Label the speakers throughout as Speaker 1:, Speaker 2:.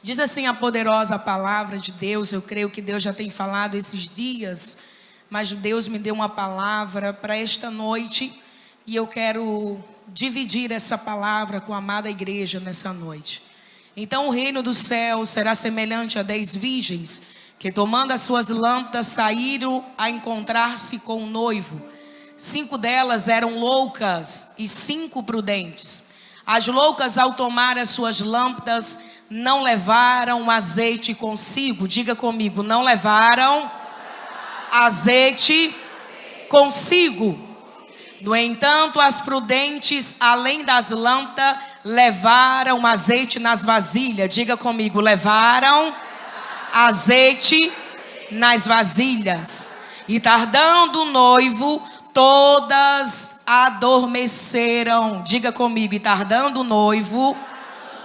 Speaker 1: Diz assim a poderosa palavra de Deus. Eu creio que Deus já tem falado esses dias, mas Deus me deu uma palavra para esta noite e eu quero dividir essa palavra com a amada igreja nessa noite. Então o reino do céu será semelhante a 10 virgens que, tomando as suas lâmpadas, saíram a encontrar-se com o noivo. 5 delas eram loucas e 5 prudentes. As loucas, ao tomar as suas lâmpadas, não levaram azeite consigo. Diga comigo, não levaram azeite consigo. No entanto, as prudentes, além das lâmpadas, levaram azeite nas vasilhas. Diga comigo, levaram azeite nas vasilhas. E tardando o noivo, todas adormeceram. Diga comigo, e tardando o noivo,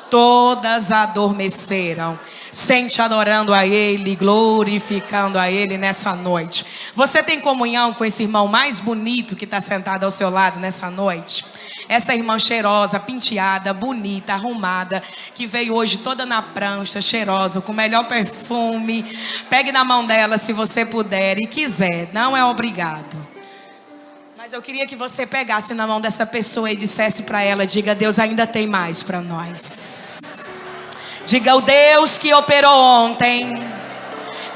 Speaker 1: todas adormeceram. Sente adorando a Ele, glorificando a Ele nessa noite. Você tem comunhão com esse irmão mais bonito que está sentado ao seu lado nessa noite? Essa irmã cheirosa, penteada, bonita, arrumada, que veio hoje toda na prancha, cheirosa, com o melhor perfume. Pegue na mão dela se você puder e quiser, não é obrigado. Mas eu queria que você pegasse na mão dessa pessoa e dissesse para ela, diga, Deus ainda tem mais para nós. Diga, o Deus que operou ontem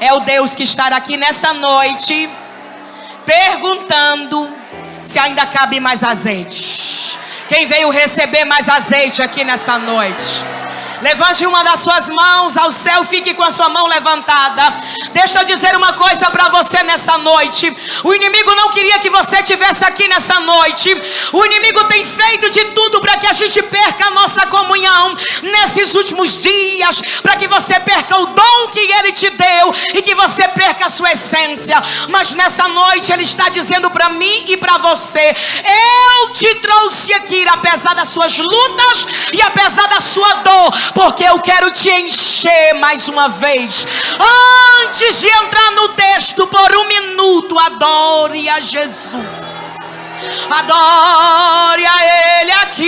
Speaker 1: é o Deus que está aqui nessa noite perguntando se ainda cabe mais azeite. Quem veio receber mais azeite aqui nessa noite? Levante uma das suas mãos ao céu, fique com a sua mão levantada. Deixa eu dizer uma coisa para você nessa noite. O inimigo não queria que você estivesse aqui nessa noite. O inimigo tem feito de tudo para que a gente perca a nossa comunhão nesses últimos dias, para que você perca o dom que ele te deu e que você perca a sua essência. Mas nessa noite ele está dizendo para mim e para você: eu te trouxe aqui apesar das suas lutas e apesar da sua dor, porque eu quero te encher mais uma vez. Antes de entrar no texto, por um minuto, adore a Jesus. Adore a Ele aqui.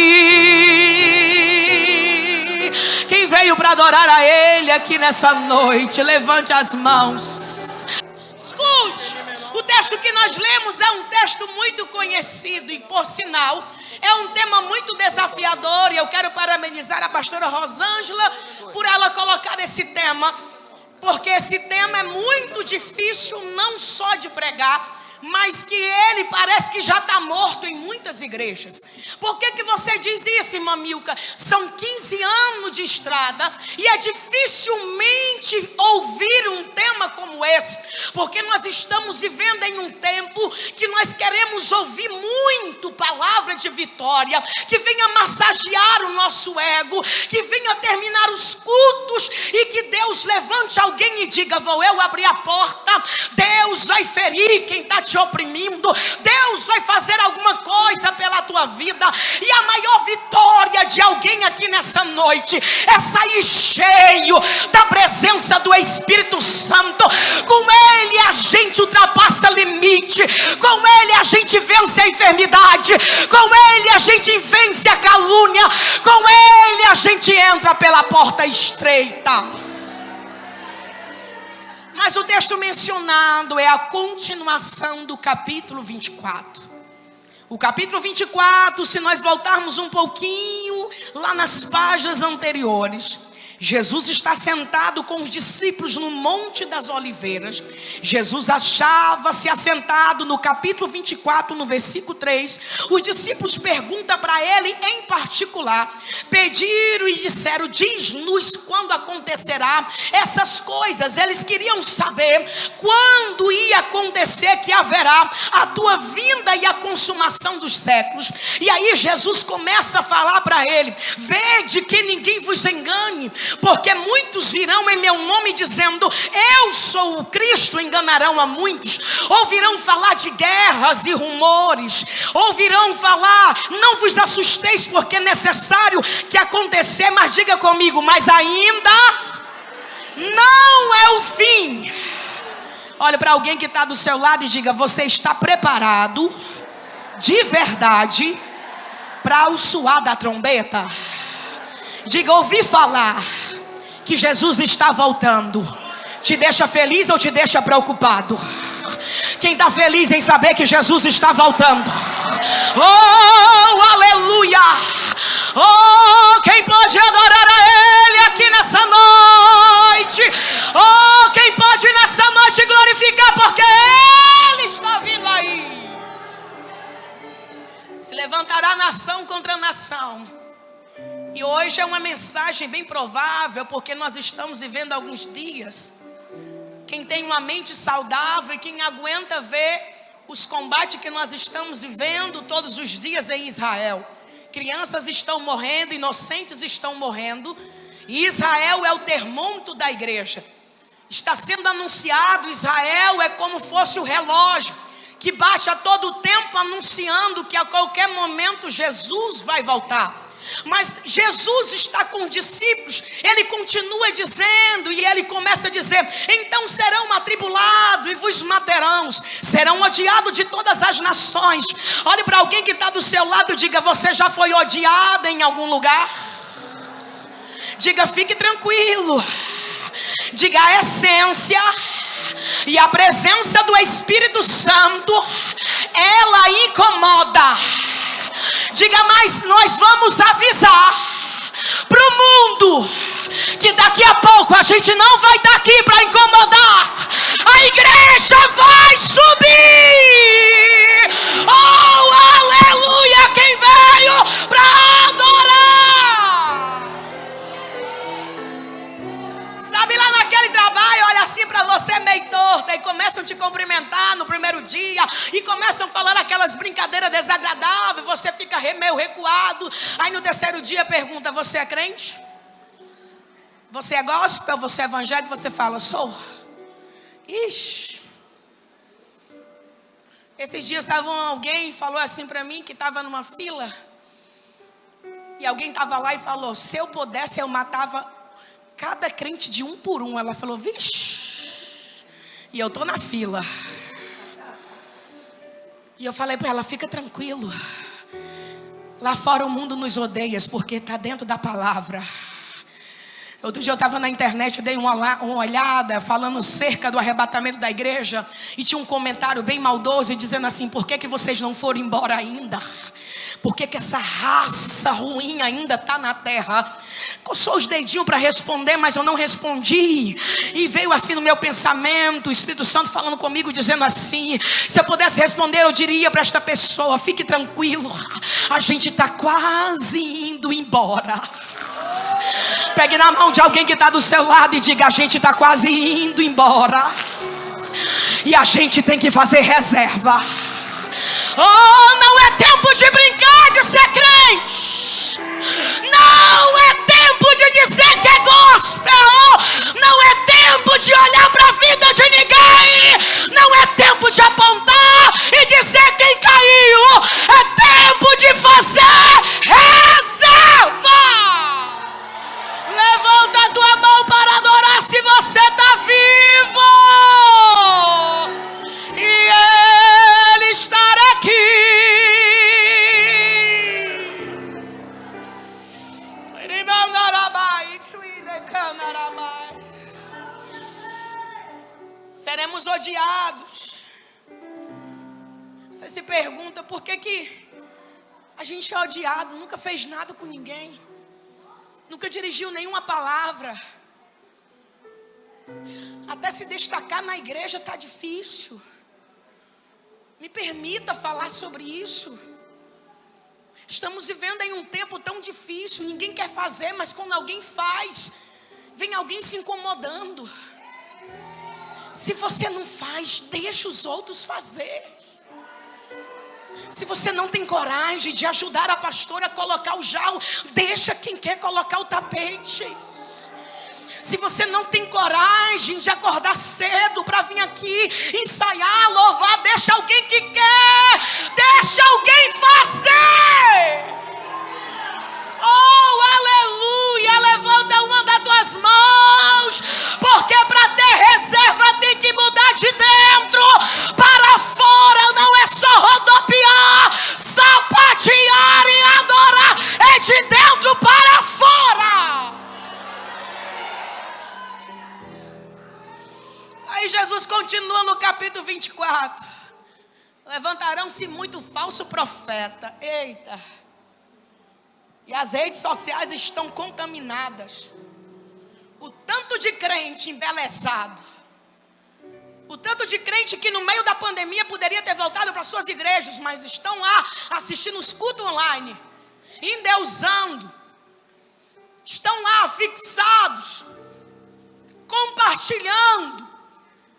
Speaker 1: Quem veio para adorar a Ele aqui nessa noite, levante as mãos. Escute, o texto que nós lemos é um texto muito conhecido e, por sinal, é um tema muito desafiador. E eu quero parabenizar a pastora Rosângela por ela colocar esse tema, porque esse tema é muito difícil não só de pregar, mas que ele parece que já está morto em muitas igrejas. Por que você diz isso, irmã Milka? São 15 anos de estrada e é dificilmente ouvir um tema como esse, porque nós estamos vivendo em um tempo que nós queremos ouvir muito palavra de vitória, que venha massagear o nosso ego, que venha terminar os cultos e que Deus levante alguém e diga: vou eu abrir a porta. Deus vai ferir quem está te oprimindo. Deus vai fazer alguma coisa pela tua vida. E a maior vitória de alguém aqui nessa noite é sair cheio da presença do Espírito Santo. Com Ele a gente ultrapassa limite, com Ele a gente vence a enfermidade, com Ele a gente vence a calúnia, com Ele a gente entra pela porta estreita. Mas o texto mencionado é a continuação do capítulo 24. O capítulo 24, se nós voltarmos um pouquinho lá nas páginas anteriores, Jesus está sentado com os discípulos no Monte das Oliveiras. Jesus achava-se assentado no capítulo 24, no versículo 3. Os discípulos perguntam para ele em particular, pediram e disseram: diz-nos quando acontecerá essas coisas. Eles queriam saber quando ia acontecer que haverá a tua vinda e a consumação dos séculos. E aí Jesus começa a falar para ele: vede que ninguém vos engane, porque muitos virão em meu nome dizendo: eu sou o Cristo, enganarão a muitos. Ouvirão falar de guerras e rumores, ouvirão falar, não vos assusteis, porque é necessário que acontecer, mas diga comigo, mas ainda não é o fim. Olha para alguém que está do seu lado e diga: você está preparado de verdade para o soar da trombeta? Diga: ouvi falar que Jesus está voltando, te deixa feliz ou te deixa preocupado? Quem está feliz em saber que Jesus está voltando? Oh, aleluia! Oh, quem pode adorar a Ele aqui nessa noite? Oh, quem pode nessa noite glorificar, porque Ele está vindo aí. Se levantará nação contra nação. E hoje é uma mensagem bem provável, porque nós estamos vivendo alguns dias. Quem tem uma mente saudável e quem aguenta ver os combates que nós estamos vivendo todos os dias em Israel. Crianças estão morrendo, inocentes estão morrendo. E Israel é o termômetro da igreja. Está sendo anunciado, Israel é como fosse o relógio que bate a todo tempo anunciando que a qualquer momento Jesus vai voltar. Mas Jesus está com os discípulos, Ele continua dizendo, e Ele começa a dizer: então serão atribulados e vos matarão, serão odiados de todas as nações. Olhe para alguém que está do seu lado e diga: você já foi odiado em algum lugar? Diga: fique tranquilo. Diga: a essência e a presença do Espírito Santo, ela incomoda. Diga: mas nós vamos avisar para o mundo que daqui a pouco a gente não vai estar aqui para incomodar. A igreja vai subir. Oh, aleluia! Quem veio para adorar? Sabe, lá naquele trabalho, olha assim para você meio torta e começam a te cumprimentar no primeiro dia e começam a falar aquelas brincadeiras desagradáveis, você fica meio recuado. Aí no terceiro dia pergunta: você é crente? Você é gospel? Você é evangélico? Você fala: sou. Ixi. Esses dias alguém falou assim para mim que estava numa fila e alguém estava lá e falou: se eu pudesse eu matava cada crente de um por um. Ela falou: vixe, e eu tô na fila. E eu falei para ela: fica tranquilo, lá fora o mundo nos odeia porque está dentro da palavra. Outro dia eu estava na internet, dei uma olhada falando cerca do arrebatamento da igreja, e tinha um comentário bem maldoso dizendo assim: por que vocês não foram embora ainda? Por que essa raça ruim ainda está na terra? Coçou os dedinhos para responder, mas eu não respondi. E veio assim no meu pensamento, o Espírito Santo falando comigo, dizendo assim: se eu pudesse responder, eu diria para esta pessoa: fique tranquilo, a gente está quase indo embora. Pegue na mão de alguém que está do seu lado e diga: a gente está quase indo embora. E a gente tem que fazer reserva. Oh, não é tempo de brincar de ser crente. Não é tempo de dizer que é gospel. Não é tempo de olhar para a vida de ninguém. Não é tempo de apontar e dizer quem caiu. É tempo de fazer reserva. Levanta a tua mão para adorar se você está vivo. E Ele estará aqui. Seremos odiados. Você se pergunta: por que a gente é odiado? Nunca fez nada com ninguém, nunca dirigiu nenhuma palavra. Até se destacar na igreja está difícil. Me permita falar sobre isso. Estamos vivendo em um tempo tão difícil. Ninguém quer fazer, mas quando alguém faz, vem alguém se incomodando. Se você não faz, deixa os outros fazer. Se você não tem coragem de ajudar a pastora a colocar o jarro, deixa quem quer colocar o tapete. Se você não tem coragem de acordar cedo para vir aqui ensaiar, louvar, deixa alguém que quer, deixa alguém fazer. Oh, aleluia! Levanta uma das tuas mãos, porque para ter reserva tem que mudar de dentro para fora. Não é só rodopiar, sapatear e adorar, é de dentro para fora. Aí Jesus continua no capítulo 24. Levantarão-se muito falso profeta. Eita. E as redes sociais estão contaminadas. O tanto de crente embelezado. O tanto de crente que no meio da pandemia poderia ter voltado para suas igrejas, mas estão lá assistindo os cultos online, endeusando. Estão lá fixados, compartilhando,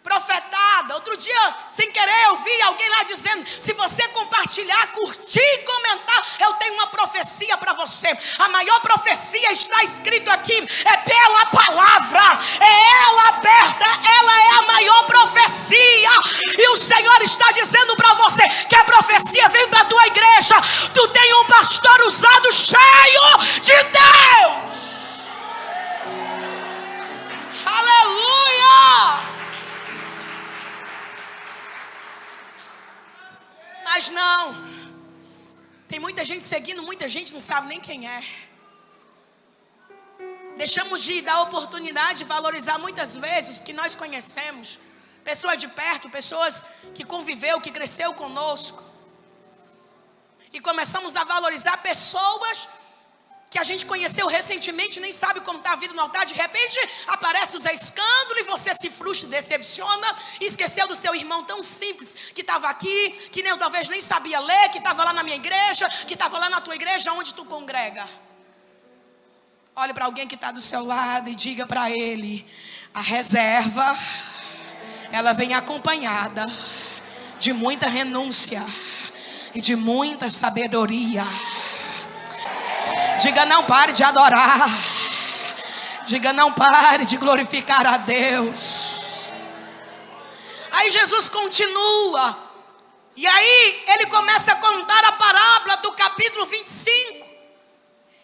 Speaker 1: profetada. Outro dia, sem querer, eu vi alguém lá dizendo: se você compartilhar, curtir e comentar, eu tenho uma profecia para você. A maior profecia está escrito aqui, é pela palavra, é ela aberta, ela é a maior profecia. E o Senhor está dizendo para você que a profecia vem para a tua igreja. Tu tem um pastor usado, cheio de Deus. Aleluia! Mas não, tem muita gente seguindo, muita gente não sabe nem quem é. Deixamos de dar oportunidade de valorizar muitas vezes os que nós conhecemos, pessoas de perto, pessoas que conviveu, que cresceu conosco, e começamos a valorizar pessoas que a gente conheceu recentemente, nem sabe como está a vida no altar. De repente aparece o Zé Escândalo e você se frustra, decepciona e esqueceu do seu irmão tão simples que estava aqui, que talvez nem sabia ler, que estava lá na minha igreja, que estava lá na tua igreja onde tu congrega. Olhe para alguém que está do seu lado e diga para ele: a reserva, ela vem acompanhada de muita renúncia e de muita sabedoria. Diga: não pare de adorar. Diga: não pare de glorificar a Deus. Aí Jesus continua. E aí ele começa a contar a parábola do capítulo 25.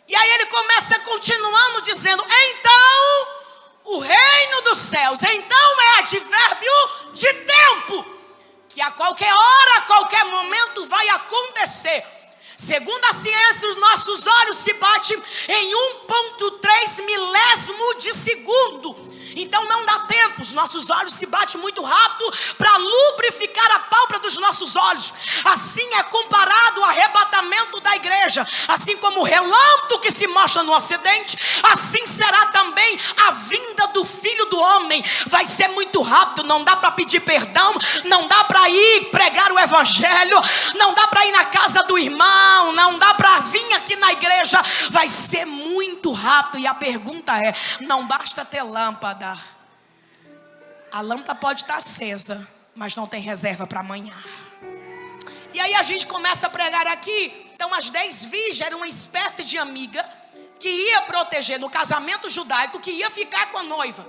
Speaker 1: E aí ele começa continuando dizendo: então o reino dos céus. Então é advérbio de tempo, que a qualquer hora, a qualquer momento vai acontecer. Segundo a ciência, os nossos olhos se batem em 1,3 milésimo de segundo. Então não dá tempo, os nossos olhos se batem muito rápido para lubrificar a pálpebra dos nossos olhos. Assim é comparado o arrebatamento da igreja. Assim como o relâmpago que se mostra no ocidente, assim será também a vinda do Filho do Homem. Vai ser muito rápido, não dá para pedir perdão, não dá para ir pregar o evangelho, não dá para ir na casa do irmão, não dá para vir aqui na igreja. Vai ser muito rápido. E a pergunta é: não basta ter lâmpada. A lâmpada pode estar acesa, mas não tem reserva para amanhã. E aí a gente começa a pregar aqui. Então as 10 virgens eram uma espécie de amiga que ia proteger no casamento judaico, que ia ficar com a noiva.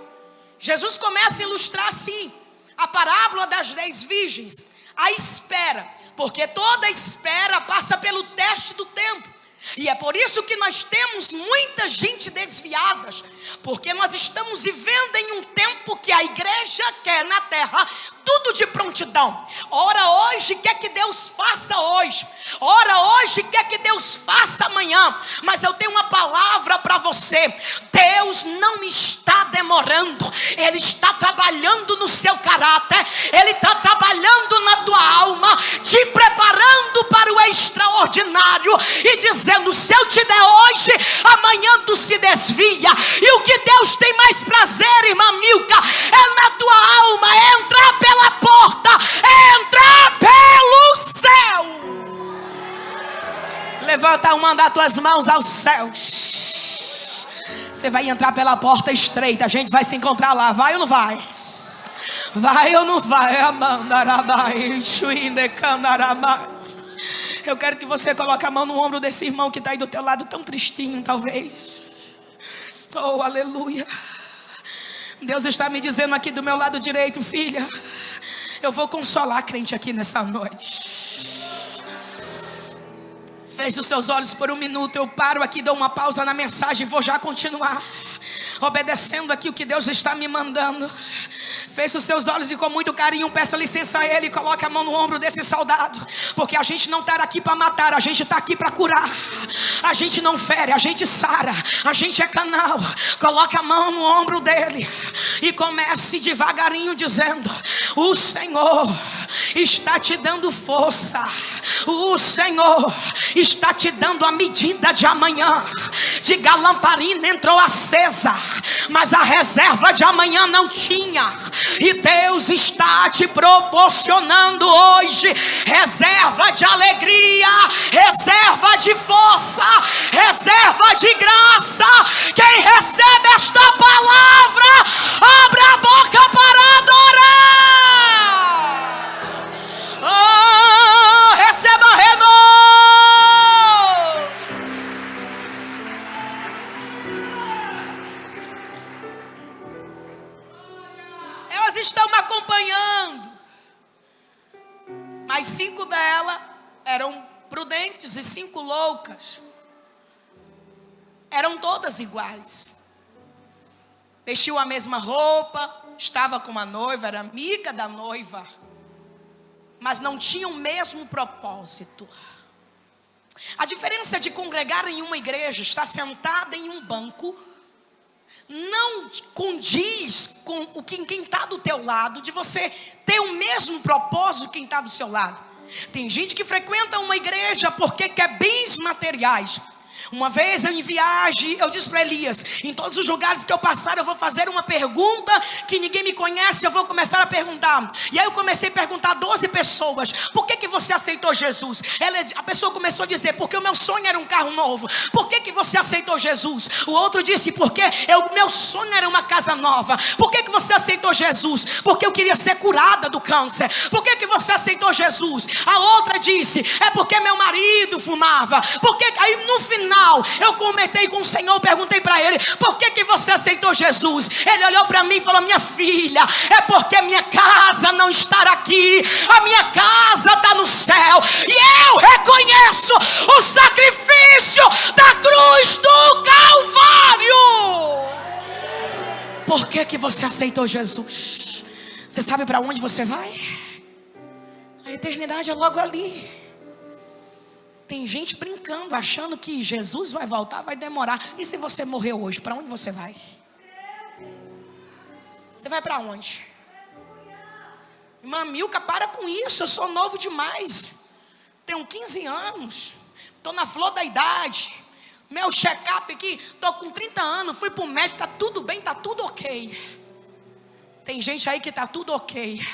Speaker 1: Jesus começa a ilustrar assim a parábola das 10 virgens. A espera, porque toda espera passa pelo teste do tempo. E é por isso que nós temos muita gente desviada, porque nós estamos vivendo em um tempo que a igreja quer na terra tudo de prontidão. Ora hoje quer que Deus faça hoje, ora hoje quer que Deus faça amanhã. Mas eu tenho uma palavra para você: Deus não está demorando, Ele está trabalhando no seu caráter, Ele está trabalhando na tua alma, te preparando para o extraordinário e dizendo: se eu te der hoje, amanhã tu se desvia. E o que Deus tem mais prazer, irmã Milka, é na tua alma, é entrar pela porta, é entrar pelo céu. Levanta uma das tuas mãos aos céus. Você vai entrar pela porta estreita, a gente vai se encontrar lá, vai ou não vai? Vai ou não vai? Eu quero que você coloque a mão no ombro desse irmão que está aí do teu lado, tão tristinho talvez. Oh, aleluia. Deus está me dizendo aqui do meu lado direito: filha, eu vou consolar a crente aqui nessa noite. Feche os seus olhos por um minuto. Eu paro aqui, dou uma pausa na mensagem e vou já continuar obedecendo aqui o que Deus está me mandando. Feche os seus olhos e com muito carinho peça licença a Ele. Coloque a mão no ombro desse soldado, porque a gente não está aqui para matar, a gente está aqui para curar. A gente não fere, a gente sara, a gente é canal. Coloque a mão no ombro dele e comece devagarinho dizendo: o Senhor está te dando força, o Senhor está te dando a medida de amanhã. Diga: a lamparina entrou acesa, mas a reserva de amanhã não tinha. E Deus está te proporcionando hoje reserva de alegria, reserva de força, reserva de graça. Quem recebe esta palavra, abra a boca para adorar. Oh, receba renovo. Elas estão me acompanhando, mas 5 delas eram prudentes e 5 loucas. Eram todas iguais. Vestiu a mesma roupa, estava com a noiva, era amiga da noiva, mas não tinham o mesmo propósito. A diferença de congregar em uma igreja, estar sentada em um banco, não condiz com o que quem está do teu lado, de você ter o mesmo propósito que quem está do seu lado. Tem gente que frequenta uma igreja porque quer bens materiais. Uma vez eu em viagem, eu disse para Elias: em todos os lugares que eu passar, eu vou fazer uma pergunta que ninguém me conhece, eu vou começar a perguntar. E aí eu comecei a perguntar a 12 pessoas: por que você aceitou Jesus? A pessoa começou a dizer: porque o meu sonho era um carro novo. Por que você aceitou Jesus? O outro disse: porque o meu sonho era uma casa nova. Por que você aceitou Jesus? Porque eu queria ser curada do câncer. Por que você aceitou Jesus? A outra disse: é porque meu marido fumava. Aí no final eu comentei com o Senhor, perguntei para ele: por que você aceitou Jesus? Ele olhou para mim e falou: minha filha, é porque minha casa não está aqui, a minha casa está no céu, e eu reconheço o sacrifício da cruz do Calvário. Por que você aceitou Jesus? Você sabe para onde você vai? A eternidade é logo ali. Tem gente brincando, achando que Jesus vai voltar, vai demorar. E se você morrer hoje, para onde você vai? Você vai para onde? Irmã Milka, para com isso, eu sou novo demais. Tenho 15 anos, estou na flor da idade. Meu check-up aqui, estou com 30 anos, fui para o médico, está tudo bem, está tudo ok. Tem gente aí que está tudo ok,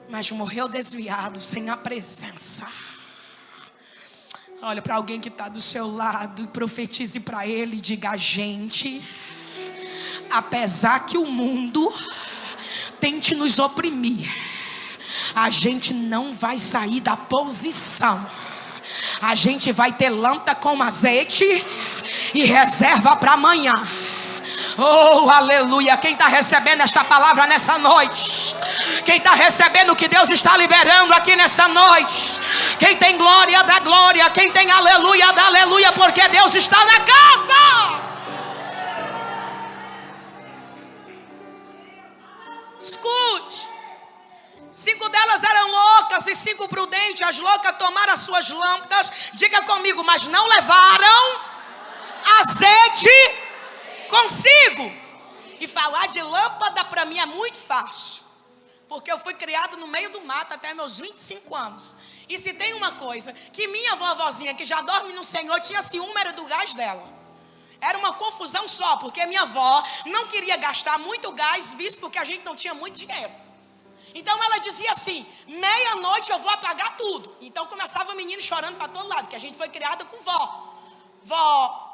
Speaker 1: mas morreu desviado, sem a presença. Olha para alguém que está do seu lado e profetize para ele e diga: gente, apesar que o mundo tente nos oprimir, a gente não vai sair da posição. A gente vai ter lâmpada com azeite e reserva para amanhã. Oh, aleluia. Quem está recebendo esta palavra nessa noite? Quem está recebendo o que Deus está liberando aqui nessa noite? Quem tem glória, dá glória. Quem tem aleluia, dá aleluia, porque Deus está na casa. Escute: 5 delas eram loucas e 5 prudentes. As loucas tomaram as suas lâmpadas. Diga comigo: mas não levaram azeite consigo. E falar de lâmpada para mim é muito fácil, porque eu fui criado no meio do mato até meus 25 anos. E se tem uma coisa, que minha vovozinha, que já dorme no Senhor, tinha ciúme, era do gás dela. Era uma confusão só, porque minha avó não queria gastar muito gás, visto porque a gente não tinha muito dinheiro. Então ela dizia assim: meia-noite eu vou apagar tudo. Então começava o menino chorando para todo lado, que a gente foi criada com vó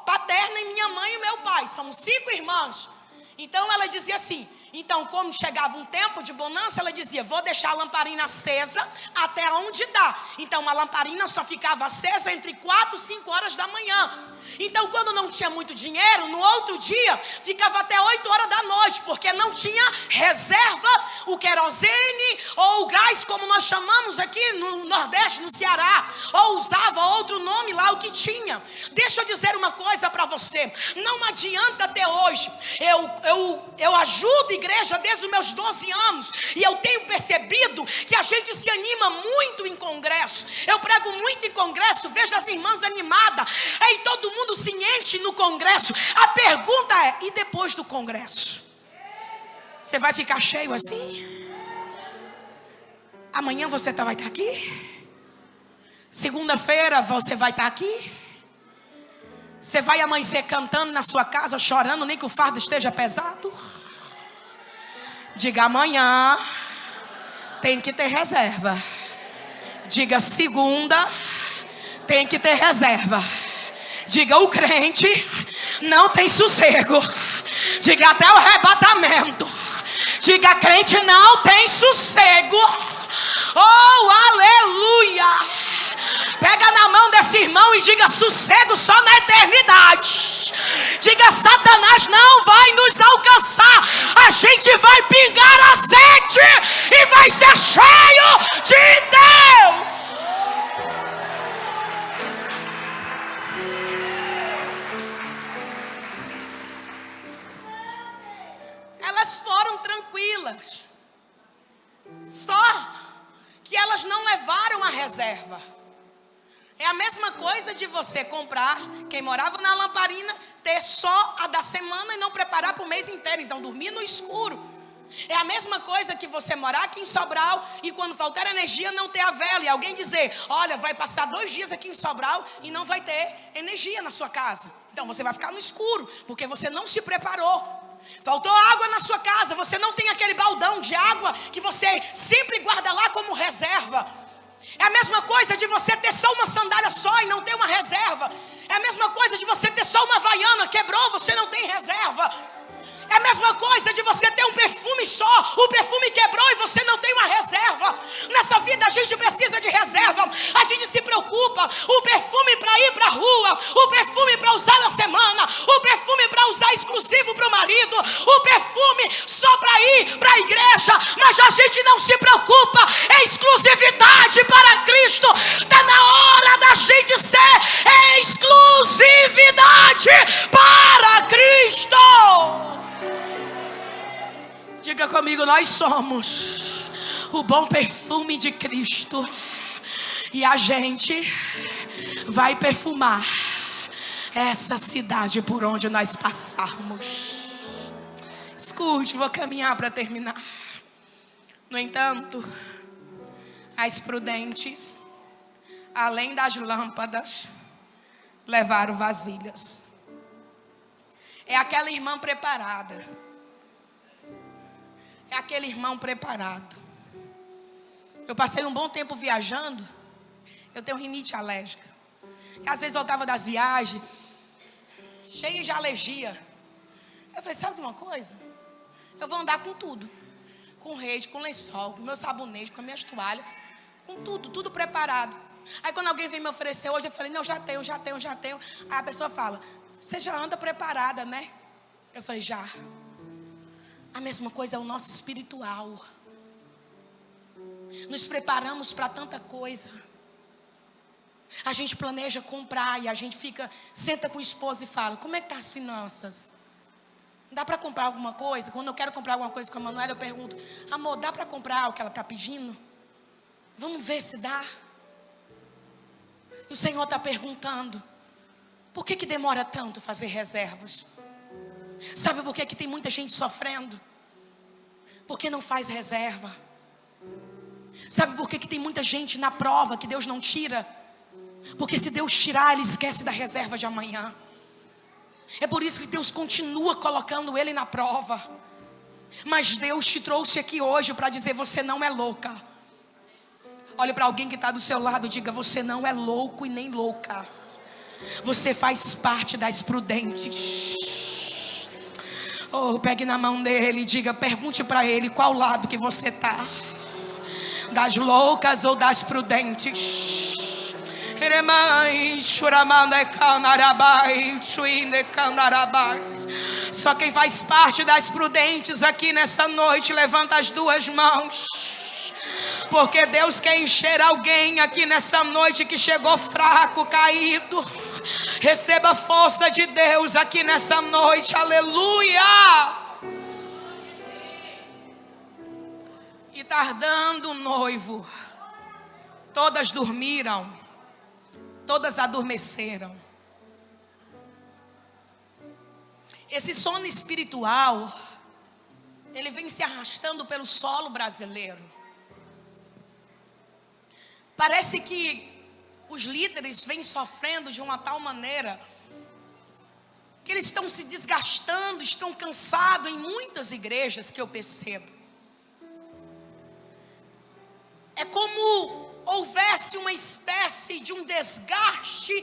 Speaker 1: paterna, e minha mãe e meu pai, somos 5 irmãos. Então ela dizia assim: então como chegava um tempo de bonança, ela dizia: vou deixar a lamparina acesa até onde dá. Então a lamparina só ficava acesa entre 4 e 5 horas da manhã. Então quando não tinha muito dinheiro, no outro dia ficava até 8 horas da noite, porque não tinha reserva, o querosene ou o gás, como nós chamamos aqui no Nordeste, no Ceará, ou usava outro nome lá, o que tinha. Deixa eu dizer uma coisa para você: não adianta até hoje. Eu ajudo a igreja desde os meus 12 anos, e eu tenho percebido que a gente se anima muito em congresso. Eu prego muito em congresso, vejo as irmãs animadas, aí todo mundo se enche no congresso. A pergunta é: e depois do congresso? Você vai ficar cheio assim? Amanhã você vai estar aqui? Segunda-feira você vai estar aqui? Você vai amanhecer cantando na sua casa, chorando, nem que o fardo esteja pesado? Diga: amanhã tem que ter reserva. Diga: segunda tem que ter reserva. Diga: o crente não tem sossego. Diga: até o arrebatamento. Diga: crente não tem sossego. Oh, aleluia. Pega na mão desse irmão e diga: sossego só na eternidade. Diga: Satanás não vai nos alcançar. A gente vai pingar azeite e vai ser cheio de Deus. Elas foram tranquilas, só que elas não levaram a reserva. É a mesma coisa de você comprar, quem morava na lamparina, ter só a da semana e não preparar para o mês inteiro. Então dormir no escuro. É a mesma coisa que você morar aqui em Sobral e quando faltar energia não ter a vela. E alguém dizer: olha, vai passar 2 dias aqui em Sobral e não vai ter energia na sua casa. Então você vai ficar no escuro, porque você não se preparou. Faltou água na sua casa, você não tem aquele baldão de água que você sempre guarda lá como reserva. É a mesma coisa de você ter só uma sandália só e não ter uma reserva. É a mesma coisa de você ter só uma havaiana, quebrou, você não tem reserva. É a mesma coisa de você ter um perfume só, o perfume quebrou e você não tem uma reserva. Nessa vida a gente precisa de reserva. A gente se preocupa, o perfume para ir para a rua, o perfume para usar na semana, o perfume para usar exclusivo para o marido, o perfume só para ir para a igreja. Mas a gente não se preocupa, é exclusividade para Cristo. Está na hora da gente ser exclusividade para Cristo. Diga comigo: nós somos o bom perfume de Cristo. E a gente vai perfumar essa cidade por onde nós passarmos. Escute, vou caminhar para terminar. No entanto, as prudentes, além das lâmpadas, levaram vasilhas. É aquela irmã preparada. É aquele irmão preparado. Eu passei um bom tempo viajando. Eu tenho rinite alérgica. E às vezes eu voltava das viagens cheia de alergia. Eu falei: sabe de uma coisa? Eu vou andar com tudo. Com rede, com lençol, com meu sabonete, com as minhas toalhas. Com tudo, tudo preparado. Aí quando alguém vem me oferecer hoje, eu falei: não, já tenho. Aí a pessoa fala: você já anda preparada, né? Eu falei: já. A mesma coisa é o nosso espiritual. Nos preparamos para tanta coisa. A gente planeja comprar e a gente senta com o esposo e fala: como é que tá as finanças? Dá para comprar alguma coisa? Quando eu quero comprar alguma coisa com a Manuela, eu pergunto: amor, dá para comprar o que ela está pedindo? Vamos ver se dá. E o Senhor está perguntando: por que demora tanto fazer reservas? Sabe por que tem muita gente sofrendo? Porque não faz reserva. Sabe por que tem muita gente na prova que Deus não tira? Porque se Deus tirar, Ele esquece da reserva de amanhã. É por isso que Deus continua colocando ele na prova. Mas Deus te trouxe aqui hoje para dizer: você não é louca. Olhe para alguém que está do seu lado e diga: você não é louco e nem louca. Você faz parte das prudentes. Oh, pegue na mão dele e diga, pergunte para ele qual lado que você está. Das loucas ou das prudentes? Só quem faz parte das prudentes aqui nessa noite, levanta as duas mãos. Porque Deus quer encher alguém aqui nessa noite que chegou fraco, caído. Receba a força de Deus aqui nessa noite, aleluia. E tardando o noivo, todas dormiram, todas adormeceram. Esse sono espiritual ele vem se arrastando pelo solo brasileiro. Parece que os líderes vêm sofrendo de uma tal maneira que eles estão se desgastando, estão cansados em muitas igrejas que eu percebo. É como houvesse uma espécie de um desgaste,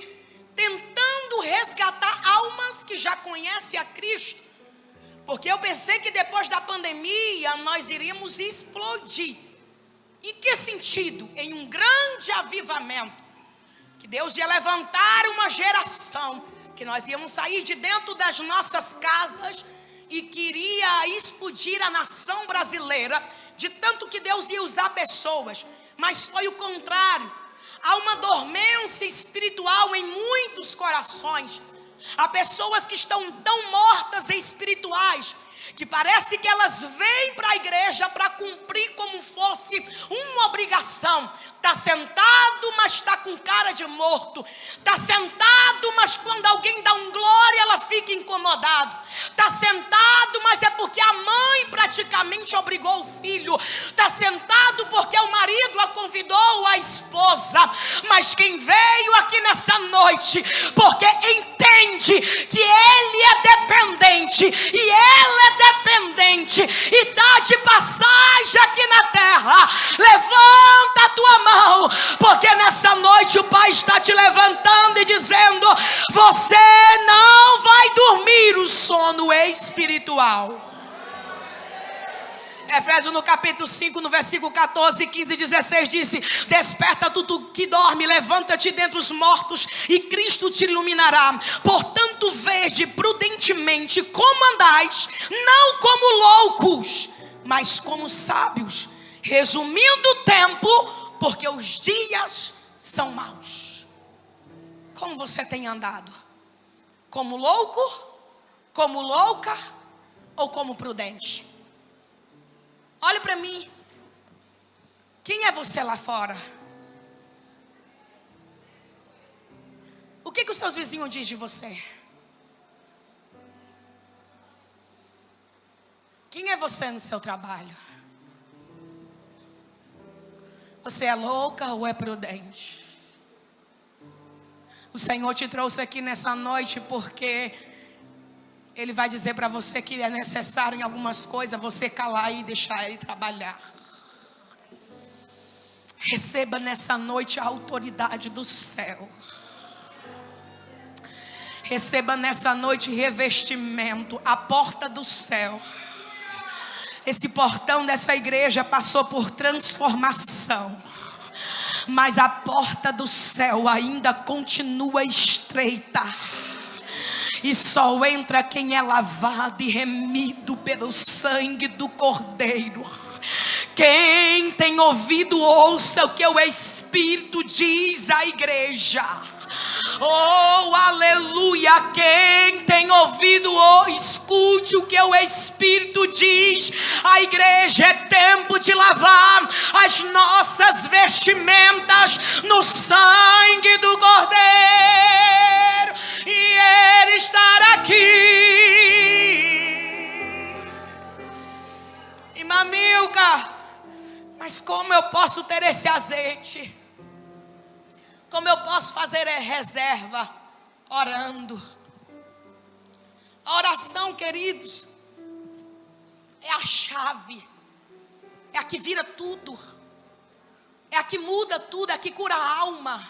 Speaker 1: tentando resgatar almas que já conhecem a Cristo. Porque eu pensei que depois da pandemia nós iríamos explodir. Em que sentido? Em um grande avivamento. Que Deus ia levantar uma geração, que nós íamos sair de dentro das nossas casas e queria explodir a nação brasileira, de tanto que Deus ia usar pessoas. Mas foi o contrário. Há uma dormência espiritual em muitos corações. Há pessoas que estão tão mortas e espirituais, que parece que elas vêm para a igreja para cumprir como fosse uma obrigação. Está sentado, mas está com cara de morto. Está sentado, mas quando alguém dá um glória, ela fica incomodado. Está sentado, mas é porque a mãe praticamente obrigou o filho. Está sentado porque o marido a convidou, a esposa. Mas quem veio aqui nessa noite, porque entende que ele é dependente e ela é dependente e está de passagem aqui na terra, levanta a tua mão, porque nessa noite o Pai está te levantando e dizendo: você não vai dormir o sono espiritual. Efésios no capítulo 5, no versículo 14, 15 e 16 disse: desperta tu que dorme, levanta-te dentre os mortos e Cristo te iluminará. Portanto vede prudentemente como andais, não como loucos, mas como sábios, resumindo o tempo, porque os dias são maus. Como você tem andado? Como louco, como louca ou como prudente? Olhe para mim. Quem é você lá fora? O que os seus vizinhos dizem de você? Quem é você no seu trabalho? Você é louca ou é prudente? O Senhor te trouxe aqui nessa noite porque Ele vai dizer para você que é necessário em algumas coisas você calar e deixar Ele trabalhar. Receba nessa noite a autoridade do céu. Receba nessa noite revestimento, a porta do céu. Esse portão dessa igreja passou por transformação, mas a porta do céu ainda continua estreita. E só entra quem é lavado e remido pelo sangue do Cordeiro. Quem tem ouvido, ouça o que o Espírito diz à igreja. Oh, aleluia. Quem tem ouvido, escute o que o Espírito diz à igreja. É tempo de lavar as nossas vestimentas no sangue do Cordeiro. E Ele estará aqui. Irmã Milka, mas como eu posso ter esse azeite? Como eu posso fazer reserva? Orando. A oração, queridos, é a chave. É a que vira tudo. É a que muda tudo, é a que cura a alma.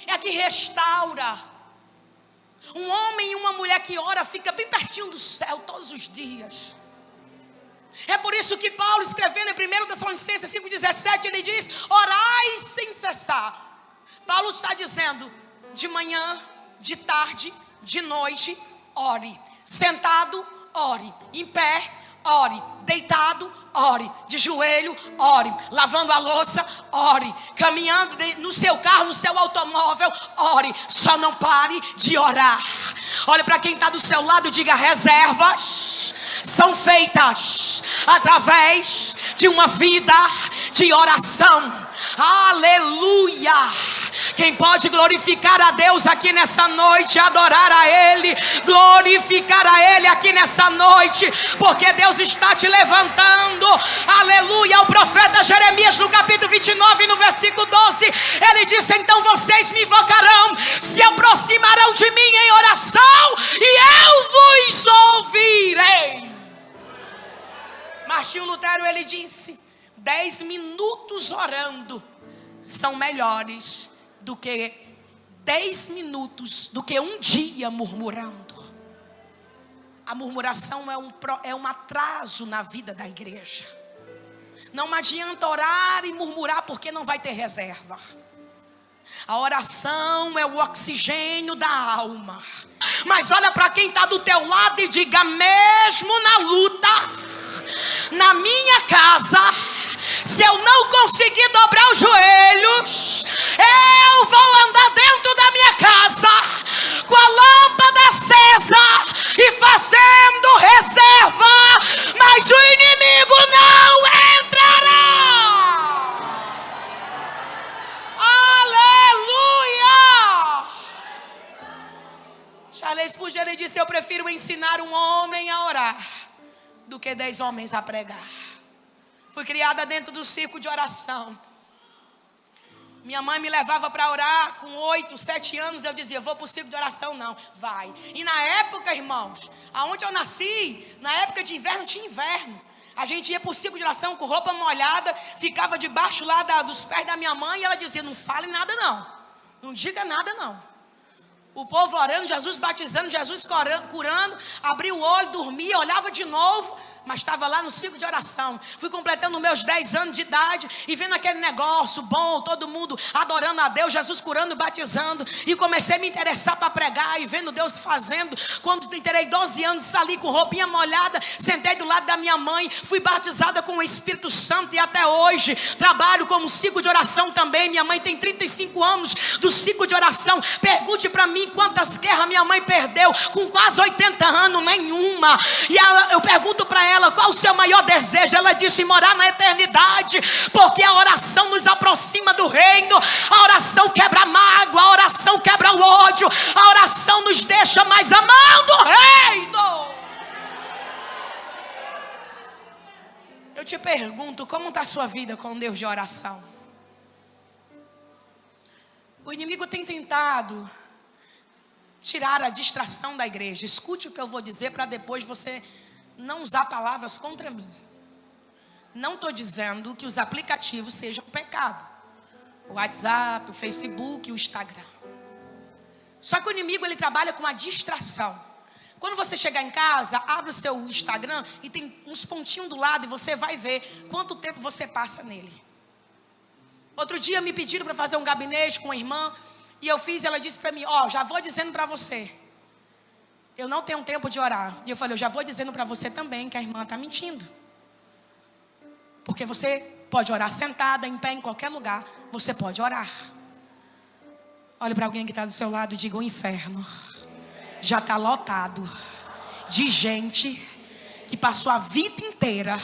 Speaker 1: É a que restaura. Um homem e uma mulher que ora fica bem pertinho do céu todos os dias. É por isso que Paulo, escrevendo em 1 Tessalonicenses 5,17, ele diz: orai sem cessar. Paulo está dizendo: de manhã, de tarde, de noite, ore. Sentado, ore. Em pé, ore. Deitado, ore. De joelho, ore. Lavando a louça, ore. Caminhando no seu carro, no seu automóvel, ore. Só não pare de orar. Olhe para quem está do seu lado e diga: reservas são feitas através de uma vida de oração. Aleluia. Quem pode glorificar a Deus aqui nessa noite, adorar a Ele, glorificar a Ele aqui nessa noite, porque Deus está te levantando. Aleluia. O profeta Jeremias, no capítulo 29, no versículo 12, ele disse: então vocês me invocarão, se aproximarão de mim em oração, e eu vos ouvirei. Martinho Lutero, ele disse: 10 minutos orando são melhores do que 10 minutos, do que um dia murmurando. A murmuração é um atraso na vida da igreja. Não adianta orar e murmurar, porque não vai ter reserva. A oração é o oxigênio da alma. Mas olha para quem está do teu lado e diga: mesmo na luta, na minha casa, se eu não conseguir dobrar os joelhos, eu vou andar dentro da minha casa com a lâmpada acesa e fazendo reserva, mas o inimigo não entrará. Aleluia! Charles Spurgeon, ele disse: eu prefiro ensinar um homem a orar do que 10 homens a pregar. Fui criada dentro do círculo de oração. Minha mãe me levava para orar com 8, 7 anos. Eu dizia: vou para o círculo de oração. Não, vai. E na época, irmãos, aonde eu nasci, na época de inverno, tinha inverno. A gente ia para o círculo de oração com roupa molhada, ficava debaixo lá dos pés da minha mãe, e ela dizia: não fale nada não, não diga nada não. O povo orando, Jesus batizando, Jesus curando, abria o olho, dormia, olhava de novo, mas estava lá no ciclo de oração. Fui completando meus 10 anos de idade e vendo aquele negócio bom, todo mundo adorando a Deus, Jesus curando, batizando, e comecei a me interessar para pregar e vendo Deus fazendo. Quando terei 12 anos, saí com roupinha molhada, sentei do lado da minha mãe, fui batizada com o Espírito Santo, e até hoje trabalho como ciclo de oração também. Minha mãe tem 35 anos do ciclo de oração. Pergunte para mim quantas guerras minha mãe perdeu com quase 80 anos, nenhuma. E eu pergunto para ela: qual o seu maior desejo? Ela disse: morar na eternidade, porque a oração nos aproxima do reino. A oração quebra a mágoa, a oração quebra o ódio, a oração nos deixa mais amando o reino. Eu te pergunto, como está a sua vida com Deus de oração? O inimigo tem tentado tirar a distração da igreja. Escute o que eu vou dizer, para depois você não usar palavras contra mim. Não estou dizendo que os aplicativos sejam pecado. O WhatsApp, o Facebook, o Instagram. Só que o inimigo, ele trabalha com a distração. Quando você chegar em casa, abre o seu Instagram e tem uns pontinhos do lado, e você vai ver quanto tempo você passa nele. Outro dia me pediram para fazer um gabinete com uma irmã, e eu fiz, e ela disse para mim: já vou dizendo para você, eu não tenho tempo de orar. E eu falei: eu já vou dizendo para você também que a irmã está mentindo. Porque você pode orar sentada, em pé, em qualquer lugar, você pode orar. Olhe para alguém que está do seu lado e diga: o inferno já está lotado de gente que passou a vida inteira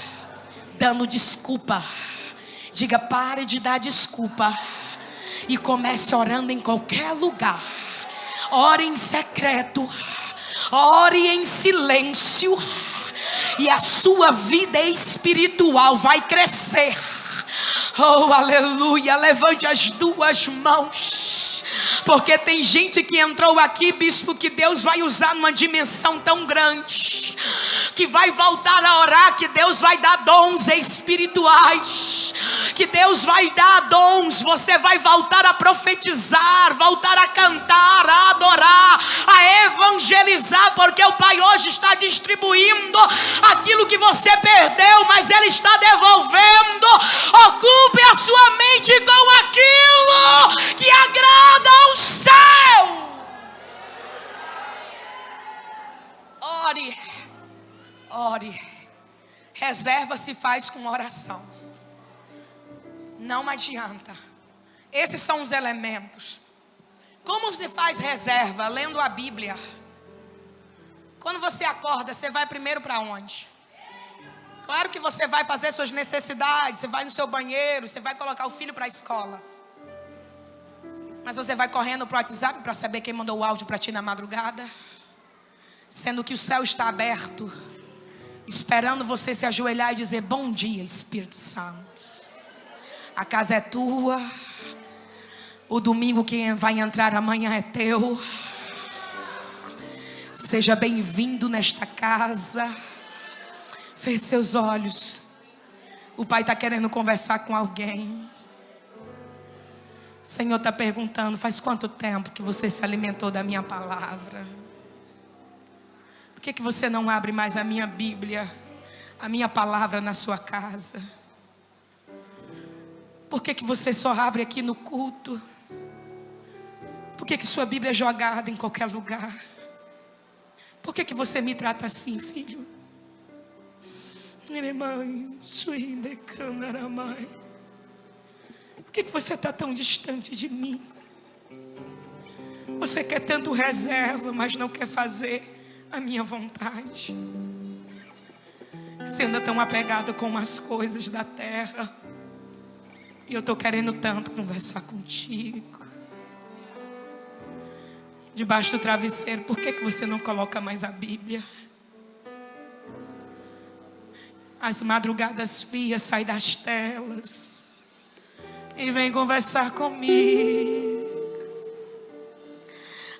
Speaker 1: dando desculpa. Diga: pare de dar desculpa e comece orando em qualquer lugar. Ore em secreto, ore em silêncio, e a sua vida espiritual vai crescer. Oh, aleluia. Levante as duas mãos, porque tem gente que entrou aqui, bispo, que Deus vai usar numa dimensão tão grande, que vai voltar a orar, que Deus vai dar dons espirituais, que Deus vai dar dons. Você vai voltar a profetizar, voltar a cantar, a adorar, a evangelizar, porque o Pai hoje está distribuindo aquilo que você perdeu, mas Ele está devolvendo. Ocupe a sua mente com aquilo que agrada ao céu. Ore, ore. Reserva se faz com oração. Não adianta. Esses são os elementos. Como se faz reserva? Lendo a Bíblia. Quando você acorda, você vai primeiro para onde? Claro que você vai fazer suas necessidades, você vai no seu banheiro, você vai colocar o filho para a escola. Mas você vai correndo para o WhatsApp para saber quem mandou o áudio para ti na madrugada, sendo que o céu está aberto, esperando você se ajoelhar e dizer: bom dia, Espírito Santo. A casa é tua. O domingo que vai entrar amanhã é teu. Seja bem-vindo nesta casa. Feche seus olhos. O Pai está querendo conversar com alguém. O Senhor está perguntando: faz quanto tempo que você se alimentou da minha palavra? Por que você não abre mais a minha Bíblia, a minha palavra na sua casa? Por que você só abre aqui no culto? Por que sua Bíblia é jogada em qualquer lugar? Por que você me trata assim, filho? Por que você está tão distante de mim? Você quer tanto reserva, mas não quer fazer a minha vontade. Você anda tão apegado com as coisas da terra. E eu estou querendo tanto conversar contigo. Debaixo do travesseiro, por que você não coloca mais a Bíblia? As madrugadas frias, sai das telas e vem conversar comigo.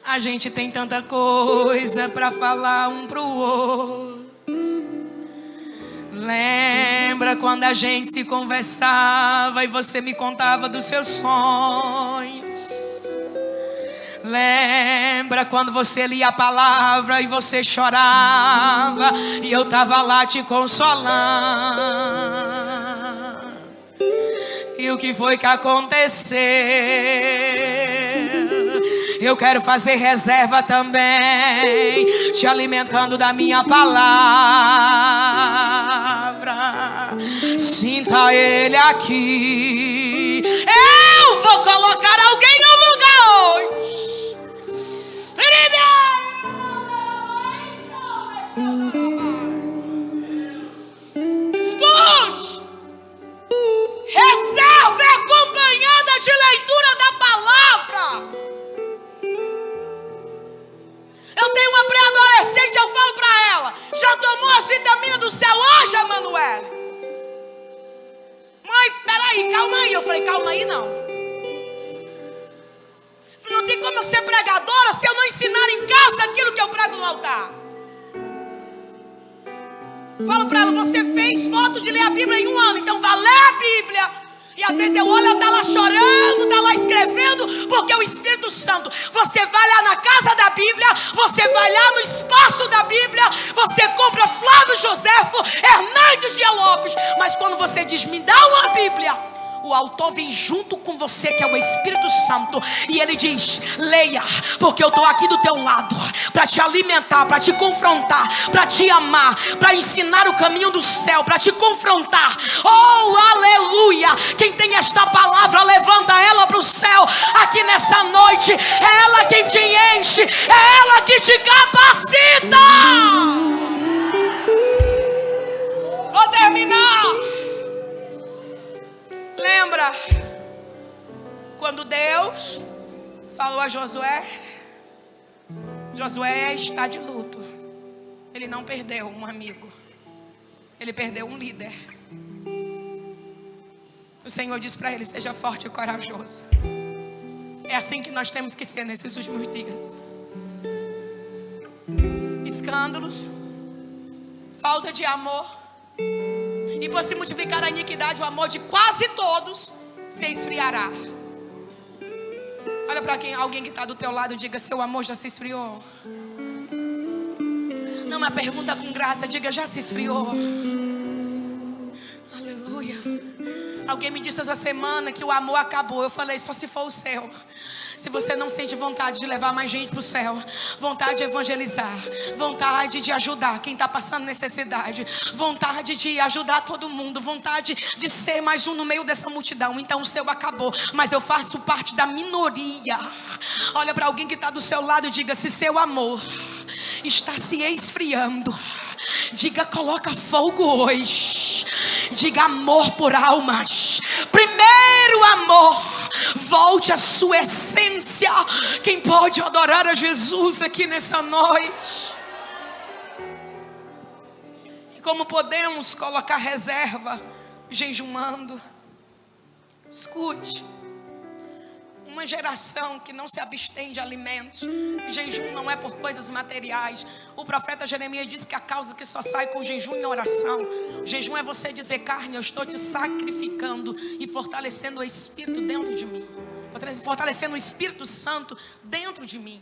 Speaker 1: A gente tem tanta coisa para falar um pro outro. Lembra quando a gente se conversava e você me contava dos seus sonhos? Lembra quando você lia a palavra e você chorava e eu estava lá te consolando? E o que foi que aconteceu? Eu quero fazer reserva também, te alimentando da minha palavra. Sinta Ele aqui. Eu vou colocar alguém no lugar hoje. Escute. Reserva é acompanhada de leitura da palavra. Eu tenho uma pré-adolescente, eu falo para ela: já tomou as vitaminas do céu hoje, Emanuele? Mãe, peraí, calma aí. Eu falei: calma aí não. Eu falei: não tem como eu ser pregadora se eu não ensinar em casa aquilo que eu prego no altar. Falo para ela: você fez foto de ler a Bíblia em 1 ano, então vá ler a Bíblia. E às vezes eu olho, ela está lá chorando, está lá escrevendo, porque o Espírito Santo, você vai lá na casa da Bíblia, você vai lá no espaço da Bíblia, você compra Flávio Joséfo, Hernandes Dias Lopes, mas quando você diz: me dá uma Bíblia, o autor vem junto com você, que é o Espírito Santo, e ele diz: leia, porque eu estou aqui do teu lado, para te alimentar, para te confrontar, para te amar, para ensinar o caminho do céu, para te confrontar. Oh, aleluia! Quem tem esta palavra, levanta ela para o céu, aqui nessa noite. É ela quem te enche, é ela que te capacita. Vou terminar. Lembra quando Deus falou a Josué? Josué está de luto. Ele não perdeu um amigo, ele perdeu um líder. O Senhor diz para ele: seja forte e corajoso. É assim que nós temos que ser nesses últimos dias. Escândalos, falta de amor, e por se multiplicar a iniquidade, o amor de quase todos se esfriará. Olha para alguém que está do teu lado e diga: seu amor já se esfriou. Não, uma pergunta com graça, diga: já se esfriou. Aleluia. Alguém me disse essa semana que o amor acabou. Eu falei: só se for o céu. Se você não sente vontade de levar mais gente para o céu, vontade de evangelizar, vontade de ajudar quem está passando necessidade, vontade de ajudar todo mundo, vontade de ser mais um no meio dessa multidão, então o céu acabou, mas eu faço parte da minoria. Olha para alguém que está do seu lado e diga: se seu amor está se esfriando, diga: coloca fogo hoje. Diga: amor por almas. Primeiro amor volte à sua essência. Quem pode adorar a Jesus aqui nessa noite? E como podemos colocar reserva jejuando? Escute. Uma geração que não se abstém de alimentos. Jejum não é por coisas materiais. O profeta Jeremias disse que a causa que só sai com jejum e oração. O jejum é você dizer: carne, eu estou te sacrificando e fortalecendo o Espírito dentro de mim, fortalecendo o Espírito Santo dentro de mim.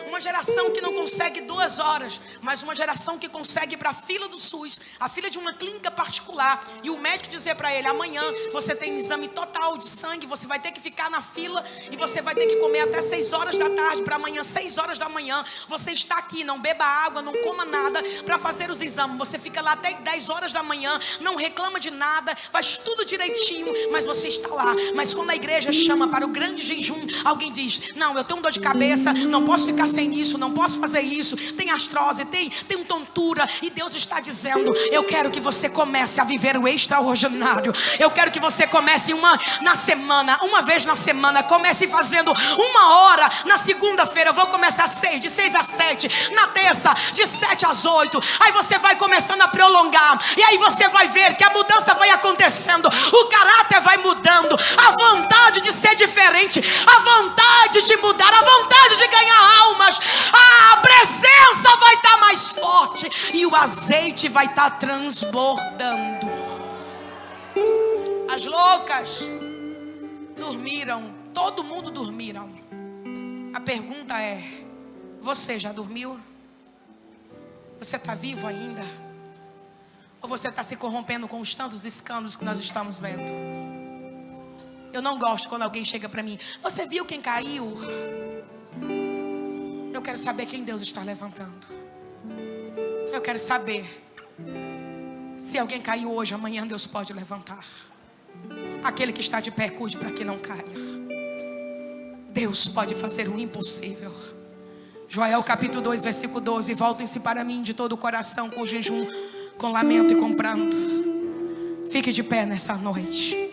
Speaker 1: Uma geração que não consegue 2 horas, mas uma geração que consegue ir para a fila do SUS, a fila de uma clínica particular, e o médico dizer para ele: amanhã você tem exame total de sangue, você vai ter que ficar na fila e você vai ter que comer até 6 horas da tarde, para amanhã 6 horas da manhã você está aqui, não beba água, não coma nada para fazer os exames. Você fica lá até 10 horas da manhã, não reclama de nada, faz tudo direitinho, mas você está lá. Mas quando a igreja chama para o grande jejum, alguém diz: não, eu tenho dor de cabeça, não posso ficar sem isso, não posso fazer isso, tem artrose, tem tontura. E Deus está dizendo: eu quero que você comece a viver o extraordinário. Eu quero que você comece uma vez na semana, comece fazendo 1 hora. Na segunda-feira eu vou começar de 6 às 7, na terça de 7 às 8. Aí você vai começando a prolongar, e aí você vai ver que a mudança vai acontecendo, o caráter vai mudando, a vontade de ser diferente, a vontade de mudar, a vontade de ganhar almas, a presença vai estar mais forte e o azeite vai estar transbordando. As loucas dormiram, todo mundo dormiram. A pergunta é: você já dormiu? Você está vivo ainda? Ou você está se corrompendo com os tantos escândalos que nós estamos vendo? Eu não gosto quando alguém chega para mim: você viu quem caiu? Eu quero saber quem Deus está levantando. Eu quero saber se alguém caiu hoje, amanhã Deus pode levantar. Aquele que está de pé, cuide para que não caia. Deus pode fazer o impossível. Joel capítulo 2 versículo 12: voltem-se para mim de todo o coração, com jejum, com lamento e com pranto. Fique de pé nessa noite.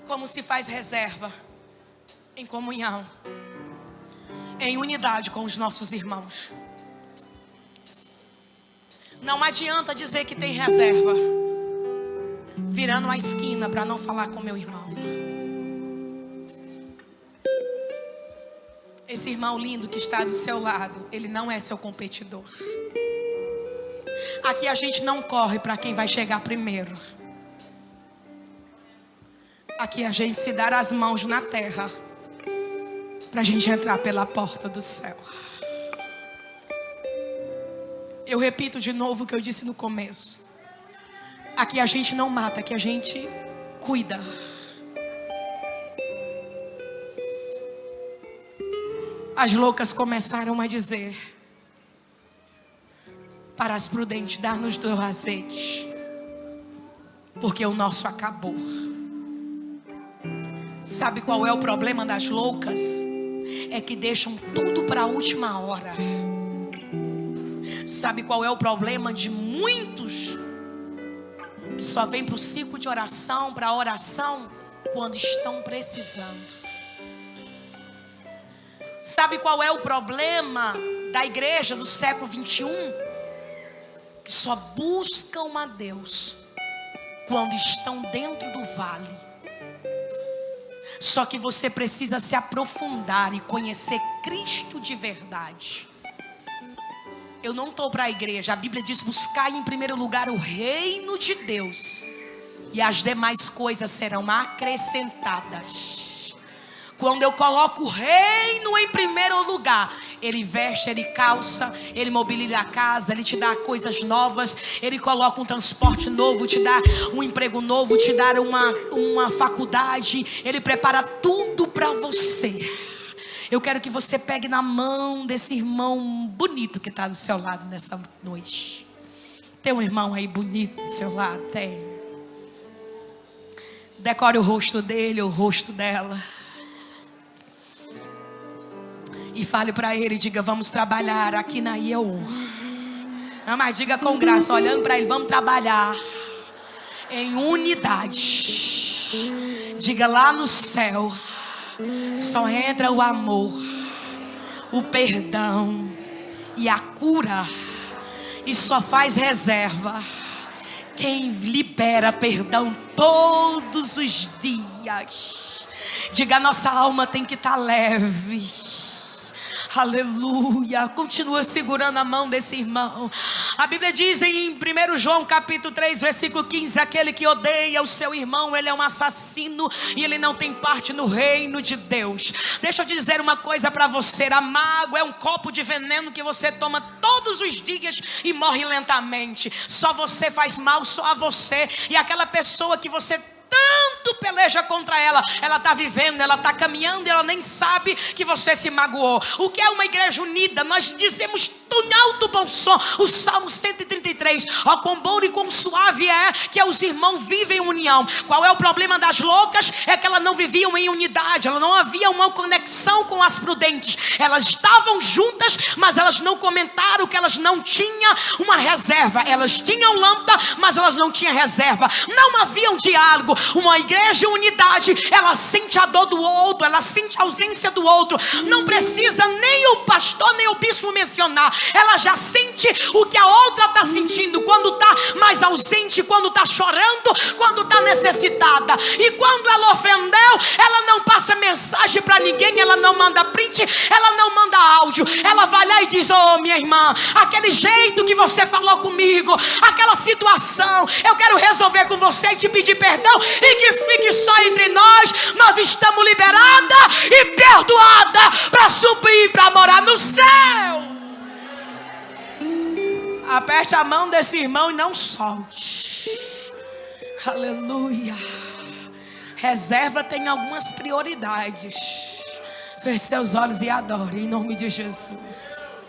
Speaker 1: Como se faz reserva em comunhão, em unidade com os nossos irmãos. Não adianta dizer que tem reserva virando a esquina para não falar com meu irmão. Esse irmão lindo que está do seu lado, ele não é seu competidor. Aqui a gente não corre para quem vai chegar primeiro. Aqui a gente se dá as mãos na terra para a gente entrar pela porta do céu. Eu repito de novo o que eu disse no começo. Aqui a gente não mata, aqui a gente cuida. As loucas começaram a dizer para as prudentes: dar-nos do azeite, porque o nosso acabou. Sabe qual é o problema das loucas? É que deixam tudo para a última hora. Sabe qual é o problema de muitos que só vêm para o ciclo de oração, para a oração, quando estão precisando? Sabe qual é o problema da igreja do século 21? Que só buscam a Deus quando estão dentro do vale. Só que você precisa se aprofundar e conhecer Cristo de verdade. Eu não estou para a igreja. A Bíblia diz: buscai em primeiro lugar o reino de Deus, e as demais coisas serão acrescentadas. Quando eu coloco o reino em primeiro lugar, Ele veste, Ele calça, Ele mobiliza a casa, Ele te dá coisas novas, Ele coloca um transporte novo, te dá um emprego novo, te dá uma faculdade, Ele prepara tudo para você. Eu quero que você pegue na mão desse irmão bonito que está do seu lado nessa noite. Tem um irmão aí bonito do seu lado? Tem. Decore o rosto dele, o rosto dela. E fale para ele, diga, vamos trabalhar aqui na IEU. Não, mas diga com graça, olhando para ele, vamos trabalhar em unidade. Diga, lá no céu só entra o amor, o perdão e a cura. E só faz reserva quem libera perdão todos os dias. Diga, nossa alma tem que estar leve. Aleluia. Continua segurando a mão desse irmão. A Bíblia diz em 1 João capítulo 3 versículo 15: aquele que odeia o seu irmão, ele é um assassino e ele não tem parte no reino de Deus. Deixa eu dizer uma coisa para você: a mágoa é um copo de veneno que você toma todos os dias e morre lentamente. Só você faz mal, só a você. E aquela pessoa que você tanto peleja contra ela, ela está vivendo, ela está caminhando, ela nem sabe que você se magoou. O que é uma igreja unida? Nós dizemos em alto bom som o Salmo 133: ó, quão bom e quão suave é que os irmãos vivem em união. Qual é o problema das loucas? É que elas não viviam em unidade, ela não havia uma conexão com as prudentes. Elas estavam juntas, mas elas não comentaram que elas não tinham uma reserva. Elas tinham lâmpada, mas elas não tinham reserva. Não havia um diálogo. Uma igreja em unidade, ela sente a dor do outro, ela sente a ausência do outro. Não precisa nem o pastor nem o bispo mencionar, ela já sente o que a outra está sentindo, quando está mais ausente, quando está chorando, quando está necessitada. E quando ela ofendeu, ela não passa mensagem para ninguém, ela não manda print, ela não manda áudio, ela vai lá e diz: oh, minha irmã, aquele jeito que você falou comigo, aquela situação, eu quero resolver com você e te pedir perdão, e que fique só entre nós. Nós estamos liberada e perdoada para subir, para morar no céu. Aperte a mão desse irmão e não solte. Aleluia. Reserva tem algumas prioridades. Feche seus olhos e adore em nome de Jesus.